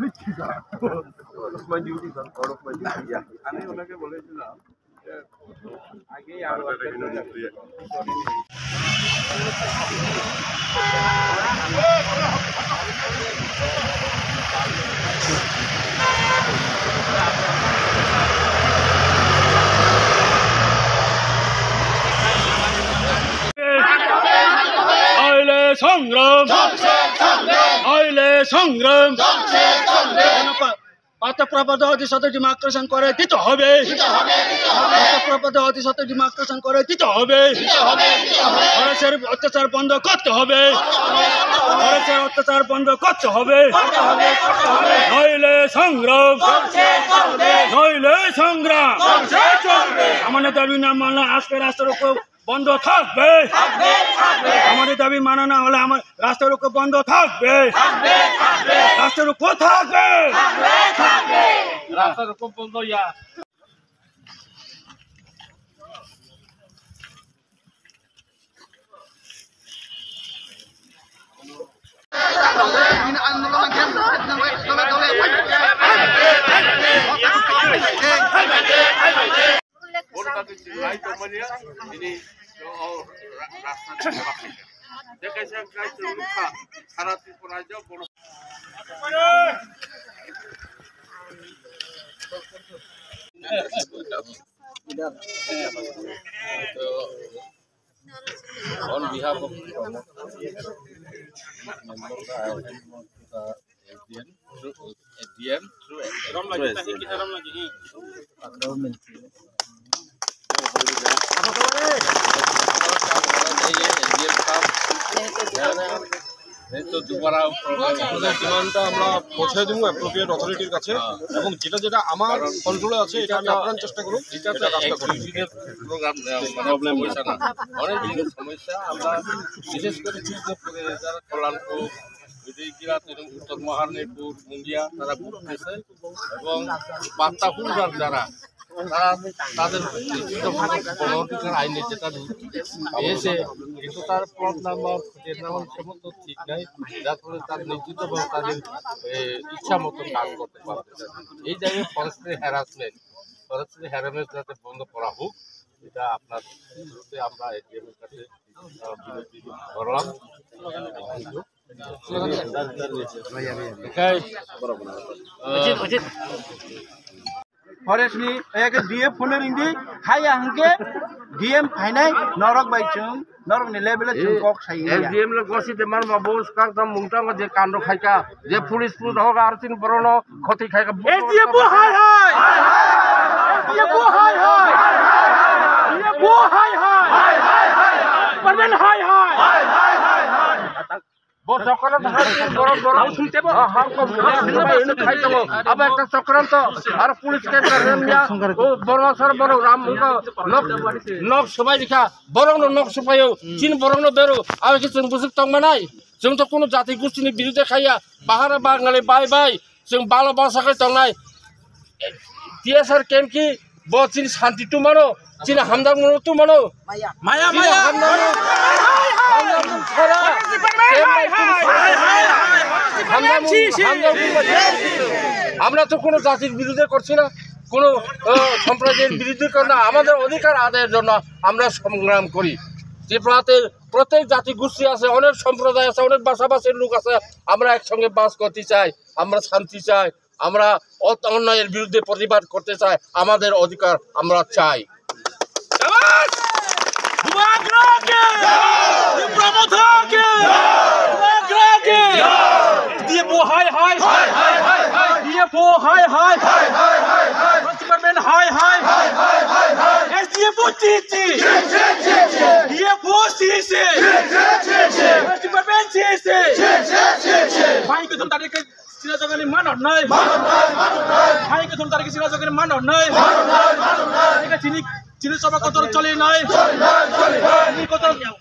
my duty, sir. Part of my duty. Yeah. আমি ওনাকে বলেছিলাম যে আগেই আরো সংগ্রাম আইলে সংগ্রাম পাতপ্রাপ্ত অধিশত ডিমার্কেশন করে দিতে হবে পাতপ্রাপ্ত অধিশত ডিমার্কেশন করে দিতে হবে ফরেস্টের অত্যাচার বন্ধ করতে হবে ফরেস্টের অত্যাচার বন্ধ করতে হবে নইলে সংগ্রাম নইলে সংগ্রাম আমাদের দাবি না মানলে আজকে রাস্তার উপর বন্ধ থাকবে আমাদের দাবি মানা না হলে আমার রাস্তার উপর বন্ধ থাকবে রাস্তার উপর থাকবে রাস্তার উপর বন্ধ ইয়া ini rasa dia kayak luka syarat peraja bolos on behalf of ADM through ডিমান্ডটা আমরা পৌঁছে দেবো অ্যাপ্রোপ্রিয়েট অথরিটির কাছে এবং যেটা যেটা আমার কন্ট্রোলে আছে এটা আমি আপ্রাণ চেষ্টা করব প্রবলেম অনেক সমস্যা আমরা বিশেষ করে যারা কল্যাণপুর বিজয়গিরাত এবং উত্তর মহারণপুর মুন্ডিয়া তারা ভুগতেছে এবং পাত্তাপুরার যারা তাদের গণঅধিকার আইনে যেটা পেয়েছে কিন্তু তার প্লট নাম্বার সমস্ত ঠিক নাই যার ফলে তার নিশ্চিতভাবে তাদের ইচ্ছা মতো কাজ করতে পারবে এই জায়গায় ফরেস্ট্রি হ্যারাসমেন্ট যাতে বন্ধ করা হোক এটা আপনার শুরুতে আমরা এটিএম এর কাছে বিনতি করলাম फरेस्ट नि एक डीएफ फोन रिंदी हाय हंके डीएम फाइनाय नरक बाइचों नरक नि लेवल चुकक साइ एसडीएम ले गसि दे मार बाबूस काकदम मुंगटांग जे कांड खाइका जे पुलिस पुल होग आरतिन बरनो खति खाइका एसडीएम बो हाय हाय एसडीएम बो हाय हाय ये बो हाय हाय परमेन हाय हाय বড় চক্রান্ত বড় বড় শুনতে হার কম খাইতো আবার একটা চক্রান্ত আর পুলিশকে ও বড় সর বড় রাম নক সবাই দেখা বড় নক সবাই চিন বড় বেরো আর কিছু বুঝুক তং নাই जों তো কোনো জাতি গোষ্ঠীর বিরুদ্ধে খাইয়া পাহাড় বাঙালি বাই বাই जों ভালো বাসাকে তং নাই টিএসআর কেম কি বচিন শান্তি টু মানো চিন হামদাং মনো টু মানো মায়া মায়া আমরা তো কোনো জাতির বিরুদ্ধে করছি না কোনো সম্প্রদায়ের বিরুদ্ধে করি না আমাদের অধিকার আদায়ের জন্য আমরা সংগ্রাম করি যে প্রত্যেক জাতি গোষ্ঠী আছে অনেক সম্প্রদায় আছে অনেক ভাষাভাষীর লোক আছে আমরা একসঙ্গে বাস করতে চাই আমরা শান্তি চাই আমরা অন্যায়ের বিরুদ্ধে প্রতিবাদ করতে চাই আমাদের অধিকার আমরা চাই চিনি সভা কত চলে নাই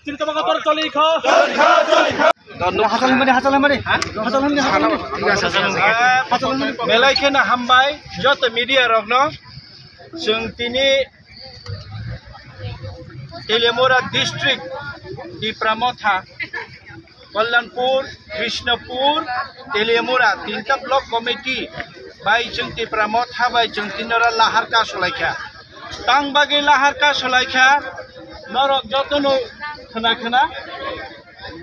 চিনি সভা কত চলে খা मेलाइखेना हामबाय जत मीडिया रग्न जों तिनी टेलेमोरा डिस्ट्रिक्ट दिप्रामथा कल्याणपुर कृष्णपुर तेलियामुरा तीनटा ब्लक कमिटी बाय जों तिप्रामो थाबाय जों तिनरा लाहार का सलायखा तां बागै लाहार का सलायखा नरक जतनो खोना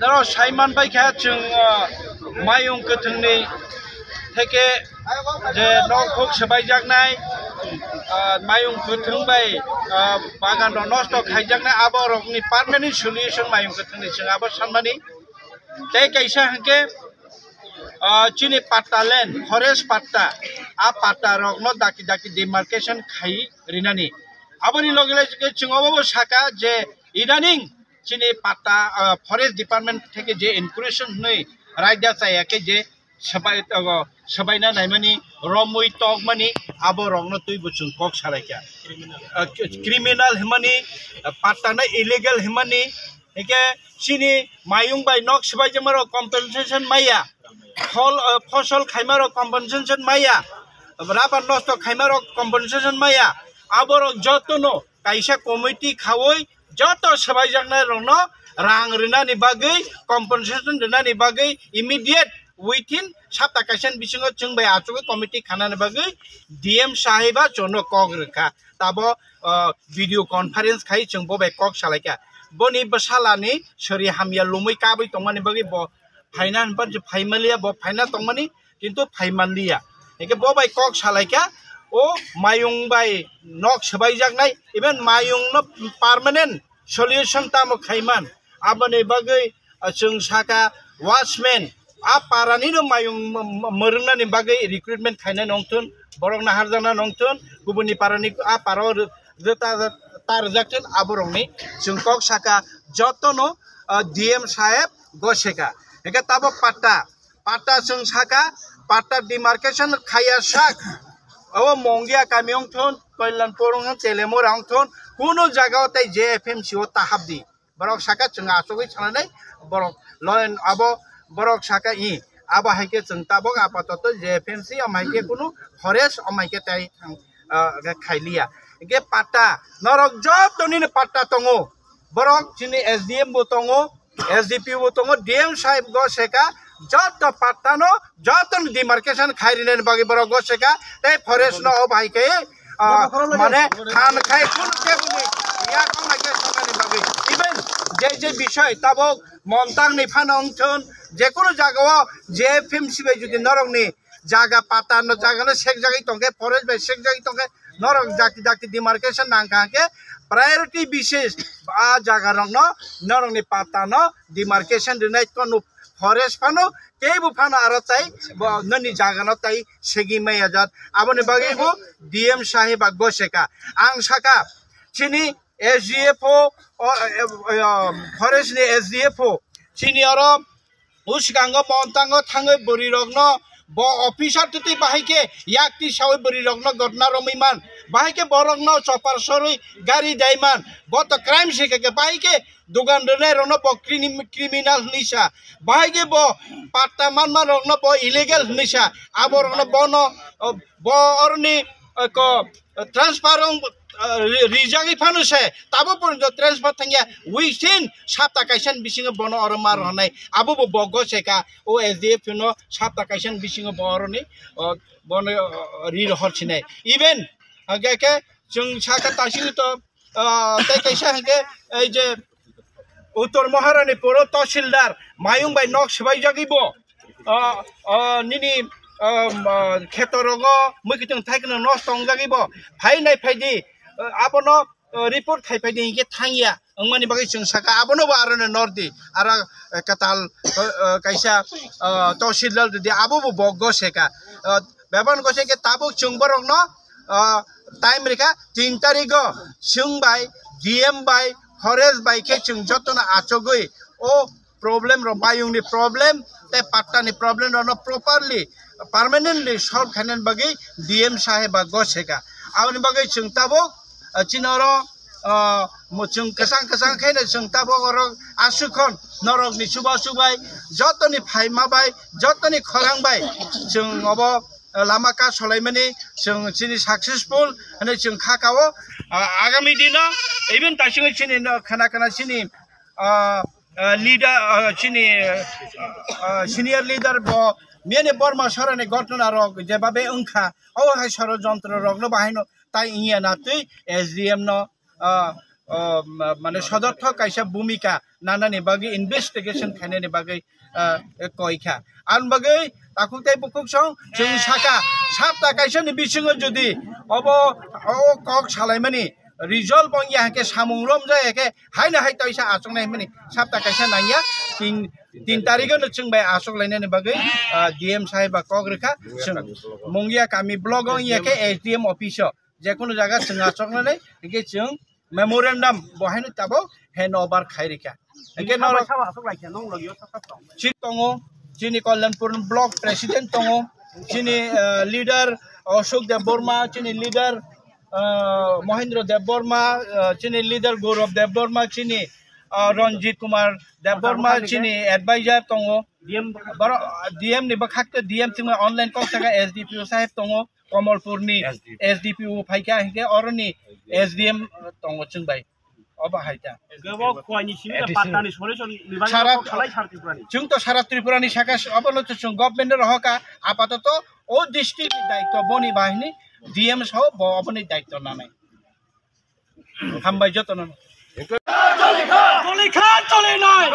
नरक साइमान बायखा जों मायं गोथोंनि থেকে যে নখক সবাইজাকনাय मायं गोथों बाय बागान नष्ट खायजाकनाय आबरकनि पार्मानेन्ट सल्युशन मायं गोथोंनि जों आबो सानमानि ते कैसा हके चिनी पाट्टा लैंड फरेस्ट पाट्टा आ पाट्टा रकनो दाकी दाकी डिमार्केशन खाई रिनानी आबोनि लगे लगे जोंआबो साका जे इदानिं चिनी पाट्टा फरेस्ट डिपार्टमेंट থেকে যে ইনকুরেশন नै रायदा जायाखै जे सबायना नायमानि रमुई तकमानि आबो रकनो तुई बुचुं कक सालायखा क्रिमिनल हिमानि पाट्टाना इलिगल हिमानि एके चिनी मायुं बाय नक सबायजमारो कम्पेनसेशन माया फसल खाइमारो कम्पेनसेशन माया राबार नष्ट खाइमारो कम्पेनसेशन माया आबरो जतनो काइसा कमिटी खावै जत सबायजाकनाय रकनो रां रिनानि बागै कम्पेनसेशन रिनानि बागै immediate within sapta kaisen bisingo जों बाय आचुगै कमिटी खानानि बागै डीएम साहेबा जनो कक रखा ताबो भिडियो कॉन्फ्रेंस खाइ जों बबाय कक सालायका बनि बसालानि सरि हामिया लुमै काबै तंमानि बागै ब फाइना हनपा जे फाइमालिया ब फाइना तंमानि किन्तु फाइमालिया एके बबाय कक सालायका ओ मायुं बाय नक सबायजाकनाय इभेन मायुं न पार्मानेन्ट सल्युशन तामो खाइमान आबनि बागै जों साका वाचमेन आ पारानि न मायुं मरंनानि बागै रिक्रुटमेन्ट खायनाय नंथुन बरक नाहारजाना नंथुन गुबुननि पारानि आ पाराव जता तारजाकथुन आबरंनि जों कक साका जतनो डीएम साहेब गसेका एके ताबो पाट्टा जों साका पाट्टा डिमार्केशन खाया साक ओ मंगिया कामियं थुन कल्याणपुर तेलेमुर थुन कुनु जायगायाव ताइ जेएफएमसी ओ ताहाबदि बरक साका जों आचुगै सानानै बरक लयन आबो बरक साका इ आबा हाइके जों ताबक आपातत जेएफएमसी अमाइके कुनु फरेस्ट अमाइके ताइ खाइलिया एके पाट्टा नरक जब तनिन पाट्टा तंगो बरक चिनि एसडीएम बो तंगो एसडीपी बो तंगो डीएम साहेब गसेका जत पाट्टानो जतन डिमार्केशन खाइरिनेन बागै बरक गसेका ताइ फरेस्ट न अबाइके माने खान खाइ कुन केबुनि या कमाइके सनानि बागै इभेन जे বিষয় ताबक मन्तांनि फानंथुन जेकुनु जागायाव जेएफएमसी बाय जुदि नरकनि जागा पाता न जागानो सेक जागै तंगे फरेस्ट बाय सेक जागै तंगे नरक जाति जाति डिमार्केशन नांखाके प्रायोरिटी बिसेस आ जागा रंगनो नरकनि पाता न डिमार्केशन दिनाय तनु फरेस्ट फानो केबु फानो आरो ताइ ननि जागानो ताइ सेगि मायाजात आबनि बागैबो डीएम साहेब गसेका आं साका चिनि एसडीएफओ फरेस्ट नि एसडीएफओ चिनि आरो उसगांगो मन्तांगो थाङै बोरि रगनो ब अफिसार तुति बाहायके याक्ति सावै बोरि रगनो घटना रमिमान बाहायके बरगनो चपार सरै गाड़ी दाइमान ब त क्राइम सेके बाहायके दुगान दने रनो ब क्रिमिनल निसा बाहायके ब पाट्टा मानमा रगनो ब इलिगल निसा आबो रगनो बनो ब अरनि को ट्रान्सफारं रिजागै फानुसे ताबो पर्यन्त ट्रान्सफार थांगिया उइसिन साप्ता काइसन बिसिङो बनो अर मार हनाय आबो बगो सेका ओ एसडीएफ नो साप्ता काइसन बिसिङो बरनि बनो रि हरसिनाय इभेन हगेके जों साका तासिङो त ताइ काइसा हगे ए जे उत्तर महारानीपुर तहसिलदार मायुं बाय नक सबाय जागैबो निनि खेतरग मैखिथों थाइखनो नष्ट जागैबो फाइनाय फाइदि आबनो रिपोर्ट खाइफाइदि के थांगिया अंगमानि बागै जों साका आबनो आरो नर्दि आरो कताल काइसा तहसिलदार दि आबो बगो सेका बेबान गसे के ताबुक जोंबरंनो टाइम रेखा 3 तारिख जों by DM by forest by के जों जतन आचगै ओ प्रॉब्लम रो मायुंनि प्रॉब्लम ते पाट्टानि प्रॉब्लम रो प्रॉपर्ली परमानेंटली सॉल्व खानन बागै डीएम साहेब गसेका आबनि बागै जों ताबुक चिनरो जों कसं खायनो जों ताबो आसुखन नरकनि सुबा सुबाय जतनि फाइमाबाय जतनि खरांबाय जों अब लामाका सलायमानि जों चिनि सक्सेसफुल होनै जों खाकावो आगामी दिन इभेन तासिङै चिनि खाना चिनि লিডার চিনি সিনিয়র লিডার মেনে বর্মা সরনে ঘটনা রক যেভাবে ওংখা অহাই ষড়যন্ত্র রগ্ন বাহিনো তাই ইয়া না তুই SDM ন মানে সদর্থ কাইসা ভূমিকা নানানি বাগै ইনভেস্টিগেশন খাইनायनि बागै কইখা आन बागै ताकुंताय बुकुक सं जों साका सापता काइसानि बिसिङो जुदि अब कक सालायमानि रिजल्ट बंगिया के सामुंरम जाय के हायना हाय तैसा आचंनाय मानि सापता काइसा नाया 3 तारिखनो जोंबाय आचंलायनायनि बागै DM साहेब कग्रेखा जों मंगिया कामि ब्लग इया के SDM अफिस जेकुनु जागा जों आचंनानै के जों मेमोरेंडम बहायनो ताबो हैंड ओवर खायरिका एके नर चित दङो चिनि कल्याणपुर ब्लक प्रेसिडेंट दङो चिनि लीडर अशोक देव बर्मा चिनि लीडर महेंद्र देव बर्मा चिनि लीडर गौरव देव बर्मा चिनि रंजित कुमार देव बर्मा चिनि एडवाइजर दङो DM नि बखाक्ते DM थिंग ऑनलाइन कॉल सका SDPO साहेब दङो कमलपुरनि SDPO फाइका हिके अरनि SDM दङो जोंबाय अबाहायता गोबाव खवानि सिनि पाटानि सलिउसन सारा जों तो सारा त्रिपुरानि साका अबलत जों गभर्नमेंट रहका आपातत ओ डिस्ट्रिक्ट दायित्व बनि बाहिनी DM सह बनि दायित्व नानाय हामबाय जतन चले नाय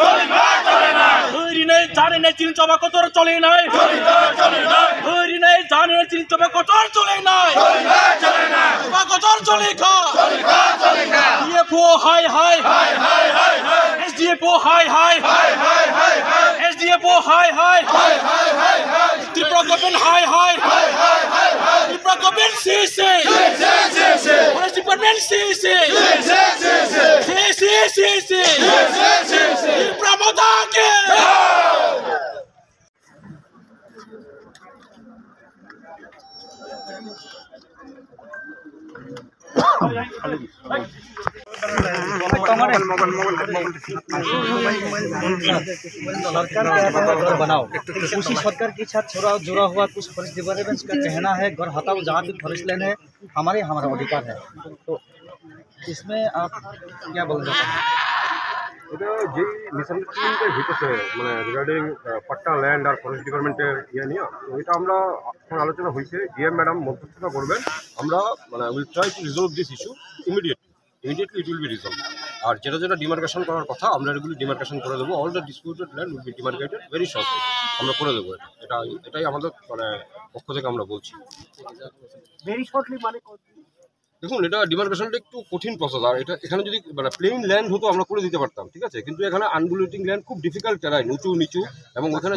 ओरिनै जाने चिन चबा कतर चले नाय ओरिनै जाने चिन चबा कतर चले नाय चबा कतर चले खा SDFO हाय हाय SDFO हाय हाय SDFO हाय हाय त्रिपुरा गवर्नमेंट हाय हाय त्रिपुरा गवर्नमेंट सीसी फॉरेस्ट डिपार्टमेंट सीसी त्रिपुरा के घर बनाओ उसी सरकार के साथ जुड़ा हुआ कुछ फॉरेस्ट डिपार्टमेंट का कहना है घर हटाओ जहाँ भी फॉरेस्ट लैंड है हमारा अधिकार है तो इसमें आप क्या बोलना चाहेंगे এটা যেই মিসআন্ডারস্ট্যান্ডিংটা হইতেছে মানে রিগার্ডিং পাট্টা ল্যান্ড আর ফরেস্ট ডিপার্টমেন্টের ইয়ে নিয়ে তো এটা আমরা এখন আলোচনা হয়েছে ডিএম ম্যাডাম মধ্যস্থতা করবেন আমরা মানে will try to resolve this issue immediately it will be resolve আর যেটা যেটা ডিমার্কেশন করার কথা আমরা এগুলি ডিমার্কেশন করে দেবো all the disputed land will be demarcated very shortly আমরা করে দেবো এটাই আমাদের মানে পক্ষ থেকে আমরা বলছি ভেরি শর্টলি মানে দেখুন এটা ডিমার্কেশনটা একটু কঠিন প্রসেস আর এটা এখানে যদি মানে প্লেন ল্যান্ড হতো আমরা করে দিতে পারতাম ঠিক আছে কিন্তু এখানে আনবুলেটিং ল্যান্ড খুব ডিফিকাল্ট টেরাইন উঁচু নিচু এবং ওখানে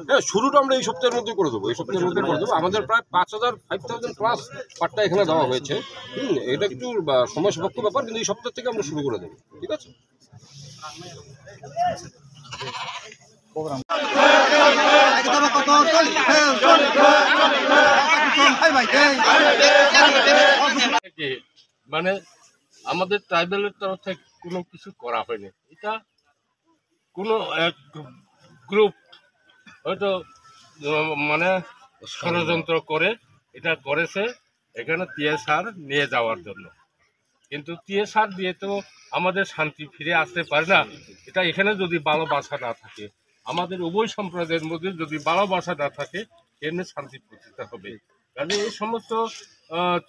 হ্যাঁ শুরুটা আমরা এই সপ্তাহের মধ্যে করে দেবো এই সপ্তাহের মধ্যে করে দেবো আমাদের প্রায় 5,000 প্লাস পাট্টা এখানে দেওয়া হয়েছে এটা একটু সময় সাপেক্ষ ব্যাপার কিন্তু এই সপ্তাহ থেকে আমরা শুরু করে দেবো ঠিক আছে মানে আমাদের ট্রাইবেলের তরফ থেকে কোনো কিছু করা হয়নি এটা কোনো এক গ্রুপ হয়তো মানে ষড়যন্ত্র করে এটা করেছে এখানে TSR নিয়ে যাওয়ার জন্য কিন্তু TSR দিয়ে তো আমাদের শান্তি ফিরে আসতে পারে না এটা এখানে যদি ভালোবাসা না থাকে আমাদের উভয় সম্প্রদায়ের মধ্যে যদি ভালোবাসা না থাকে এমনি শান্তি প্রতিষ্ঠা হবে কারণ এই সমস্ত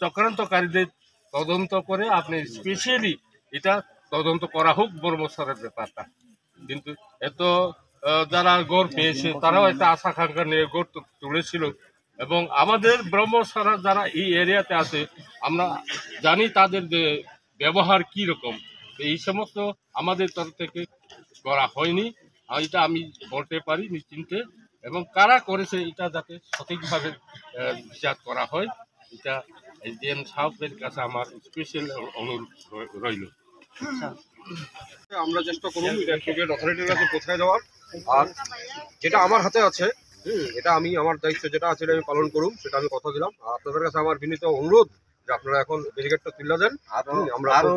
চক্রান্তকারীদের তদন্ত করে আপনি স্পেশালি এটা তদন্ত করা হোক বর্মসরের ব্যাপারটা কিন্তু এত যারা গড় পেয়েছে তারাও একটা আশা আকাঙ্ক্ষা নিয়ে গড় তুলেছিল এবং আমাদের ব্রহ্মসরা যারা এই এরিয়াতে আছে আমরা জানি তাদের যে ব্যবহার কী রকম এই সমস্ত আমাদের তরফ থেকে করা হয়নি এটা আমি বলতে পারি নিশ্চিন্তে এবং কারা করেছে এটা যাতে সঠিকভাবে বিচার করা হয় এটা SDM সাহেবের কাছে আমার স্পেশাল অনুরোধ রইল আমরা চেষ্টা করব ইলেকট্রিক অথরিটির কাছে পৌঁছায় দেওয়ার আর যেটা আমার হাতে আছে এটা আমি আমার দায়িত্ব যেটা আছে আমি পালন করুন সেটা আমি কথা দিলাম আর আপনাদের কাছে আমার বিনীত অনুরোধ যে আপনারা এখন ব্যারিকেডটা তুলে দেন আমরা আরো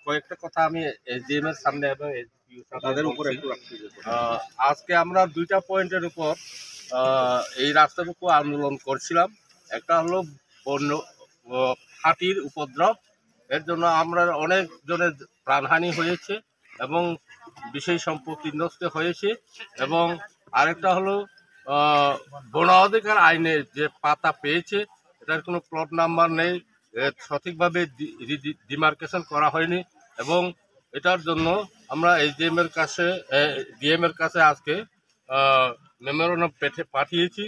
কয়েকটা কথা আমি SDM এর সামনে এবং তাদের উপরে আজকে আমরা দুইটা পয়েন্টের উপর এই রাস্তার উপর আন্দোলন করছিলাম একটা হলো বন্য হাতির উপদ্রব এর জন্য আমরা অনেক জনের প্রাণহানি হয়েছে এবং বিষয় সম্পত্তি নষ্ট হয়েছে। এবং আরেকটা হলো বন অধিকার আইনে যে পাতা পেয়েছে এটার কোনো প্লট নাম্বার নেই, সঠিকভাবে ডিমার্কেশন করা হয়নি। এবং এটার জন্য আমরা ডিএম এর কাছে আজকে মেমোরেন্ডাম পাঠিয়েছি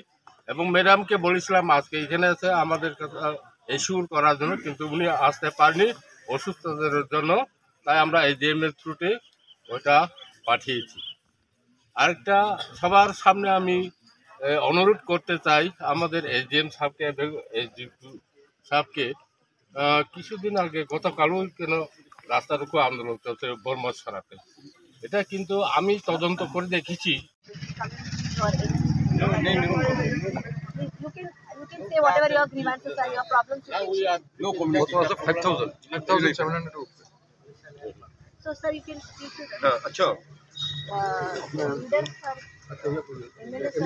এবং ম্যাডামকে বলেছিলাম আজকে এখানে এসে আমাদের কাছে ইস্যু করার জন্য, কিন্তু উনি আসতে পারেনি অসুস্থতার জন্য, তাই আমরা ডিএম এর থ্রুতে ওটা পাঠিয়েছি। আরেকটা সবার সামনে আমি অনুরোধ করতে চাই আমাদের এসডিএম সাহেবকে কিছুদিন আগে গতকালও কেন রাস্তার উপর আন্দোলন চলছে বর্মা ছাড়াতে, এটা কিন্তু আমি তদন্ত করে দেখেছি। You can say whatever your grievances are, your problems. No comment. What was the 5,000? 5,700 rupees. So sir, you can speak to अच्छा. leaders, sir. MLA sir.